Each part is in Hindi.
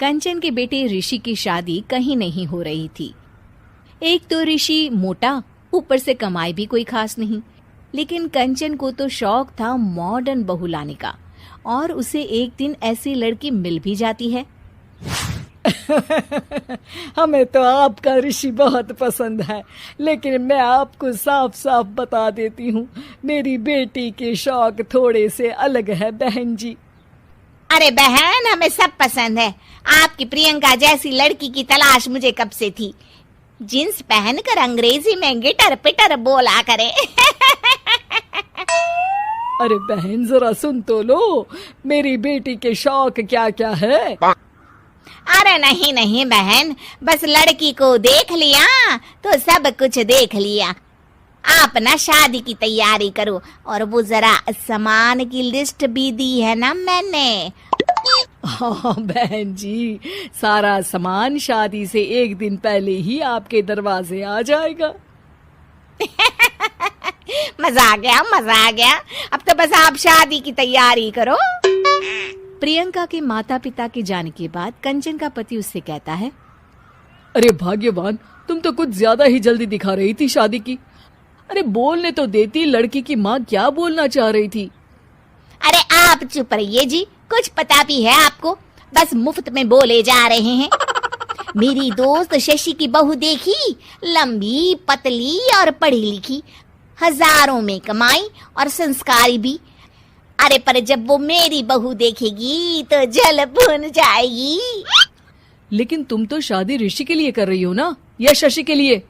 कंचन के बेटे ऋषि की शादी कहीं नहीं हो रही थी। एक तो ऋषि मोटा, ऊपर से कमाई भी कोई खास नहीं। लेकिन कंचन को तो शौक था मॉडर्न बहू लाने का, और उसे एक दिन ऐसी लड़की मिल भी जाती है। हमें तो आपका ऋषि बहुत पसंद है, लेकिन मैं आपको साफ साफ बता देती हूँ, मेरी बेटी के शौक थोड़े से अलग है बहन जी। अरे बहन, हमें सब पसंद है। आपकी प्रियंका जैसी लड़की की तलाश मुझे कब से थी। जींस पहनकर अंग्रेजी में गिटर पिटर बोला करे। अरे बहन जरा सुन तो लो, मेरी बेटी के शौक क्या क्या है। अरे नहीं नहीं बहन, बस लड़की को देख लिया तो सब कुछ देख लिया। आप ना शादी की तैयारी करो, और वो जरा सामान की लिस्ट भी दी है ना मैंने। हाँ बहन जी, सारा सामान शादी से एक दिन पहले ही आपके दरवाजे आ जाएगा। मजा आ गया, मजा आ गया। अब तो बस आप शादी की तैयारी करो। प्रियंका के माता पिता के जाने के बाद कंचन का पति उससे कहता है, अरे भाग्यवान, तुम तो कुछ ज्यादा ही जल्दी दिखा रही थी शादी की। अरे बोलने तो देती, लड़की की माँ क्या बोलना चाह रही थी। अरे आप चुप रहिए जी, कुछ पता भी है आपको, बस मुफ्त में बोले जा रहे हैं। मेरी दोस्त शशि की बहू देखी, लंबी पतली और पढ़ी लिखी, हजारों में कमाई और संस्कारी भी। अरे पर जब वो मेरी बहू देखेगी तो जल भुन जाएगी। लेकिन तुम तो शादी ऋषि के लिए कर रही हो ना, या शशि के लिए?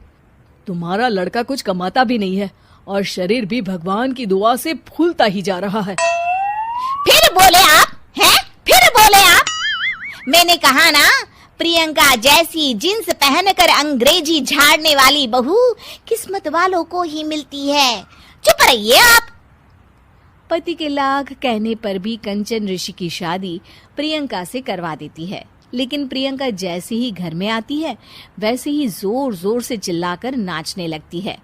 तुम्हारा लड़का कुछ कमाता भी नहीं है, और शरीर भी भगवान की दुआ से फूलता ही जा रहा है। फिर बोले आप हैं? फिर बोले आप? मैंने कहा ना, प्रियंका जैसी जींस पहनकर अंग्रेजी झाड़ने वाली बहू किस्मत वालों को ही मिलती है। चुप रहिए आप। पति के लाख कहने पर भी कंचन ऋषि की शादी प्रियंका से करवा देती है। लेकिन प्रियंका जैसे ही घर में आती है, वैसे ही जोर जोर से चिल्लाकर नाचने लगती है।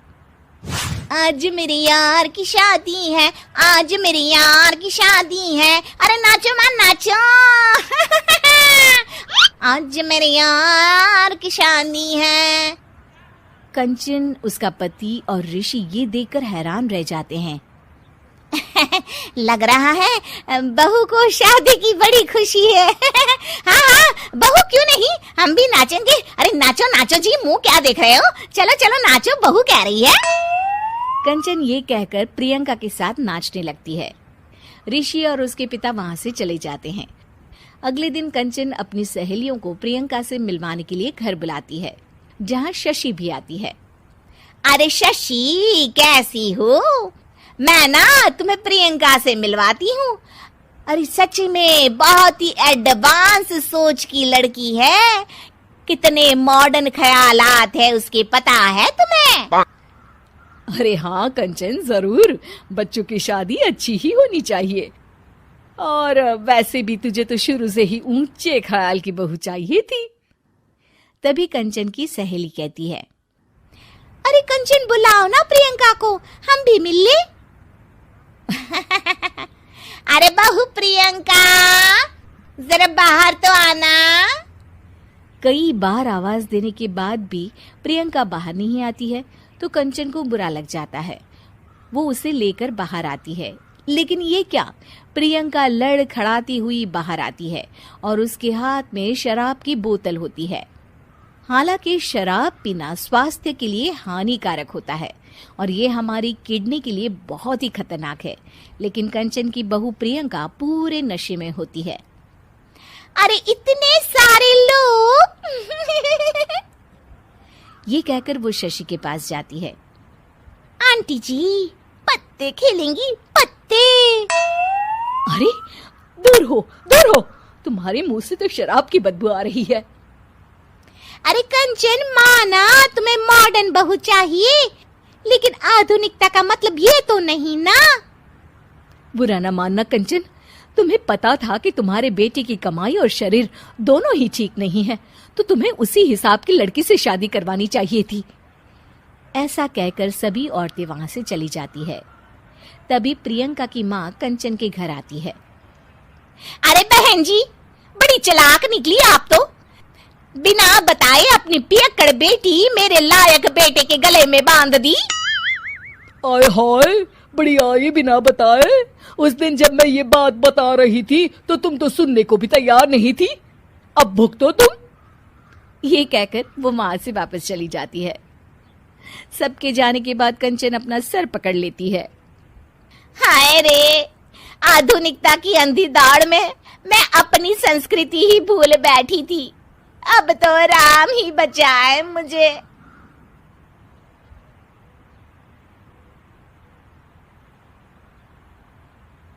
आज मेरे यार की शादी है, आज मेरे यार की शादी है। अरे नाचो मां नाचो। आज मेरे यार की शादी है। कंचन, उसका पति और ऋषि ये देखकर हैरान रह जाते हैं। लग रहा है बहू को शादी की बड़ी खुशी है। हाँ हाँ, बहू क्यों नहीं, हम भी नाचेंगे। अरे नाचो नाचो जी, मुंह क्या देख रहे हो, चलो चलो नाचो, बहू कह रही है। कंचन ये कहकर प्रियंका के साथ नाचने लगती है। ऋषि और उसके पिता वहां से चले जाते हैं। अगले दिन कंचन अपनी सहेलियों को प्रियंका से मिलवाने के लिए घर बुलाती है, जहाँ शशि भी आती है। अरे शशि, कैसी हो? मैं ना तुम्हें प्रियंका से मिलवाती हूँ। अरे सच में बहुत ही एडवांस सोच की लड़की है। कितने मॉडर्न ख्यालात है उसके, पता है तुम्हें? अरे हाँ कंचन, जरूर। बच्चों की शादी अच्छी ही होनी चाहिए, और वैसे भी तुझे तो शुरू से ही ऊंचे ख्याल की बहू चाहिए थी। तभी कंचन की सहेली कहती है, अरे कंचन, बुलाओ ना प्रियंका को, हम भी मिल ले। अरे बहू प्रियंका, जरा बाहर तो आना। कई बार आवाज देने के बाद भी प्रियंका बाहर नहीं आती है, तो कंचन को बुरा लग जाता है। वो उसे लेकर बाहर आती है, लेकिन ये क्या, प्रियंका लड़खड़ाती हुई बाहर आती है और उसके हाथ में शराब की बोतल होती है। हालांकि शराब पीना स्वास्थ्य के लिए हानिकारक होता है, और ये हमारी किडनी के लिए बहुत ही खतरनाक है। लेकिन कंचन की बहू प्रियंका पूरे नशे में होती है। अरे इतने सारे लोग। ये कहकर वो शशि के पास जाती है। आंटी जी, पत्ते खेलेंगी, पत्ते। अरे दूर हो, दूर हो, तुम्हारे मुंह से तो शराब की बदबू आ रही है। अरे कंचन, माना तुम्हें मॉडर्न बहू चाहिए, लेकिन आधुनिकता का मतलब ये तो नहीं ना। बुरा ना मानना कंचन, तुम्हें पता था कि तुम्हारे बेटे की कमाई और शरीर दोनों ही ठीक नहीं है, तो तुम्हें उसी हिसाब की लड़की से शादी करवानी चाहिए थी। ऐसा कहकर सभी औरतें वहां से चली जाती है। तभी प्रियंका की माँ कंचन के घर आती है। अरे बहन जी, बड़ी बड़ी चालाक निकली आप तो। बिना बताए अपनी पियक्कड़ बेटी मेरे लायक बेटे के गले में बांध दी। आय हाय, बड़ी आई बिना बताए। उस दिन जब मैं ये बात बता रही थी तो तुम तो सुनने को भी तैयार नहीं थी। अब भुगतो तुम। ये कहकर वो वहां से वापस चली जाती है। सबके जाने के बाद कंचन अपना सर पकड़ लेती है। हाय रे, आधुनिकता की अंधी दौड़ में मैं अपनी संस्कृति ही भूल बैठी थी। अब तो राम ही बचाए मुझे।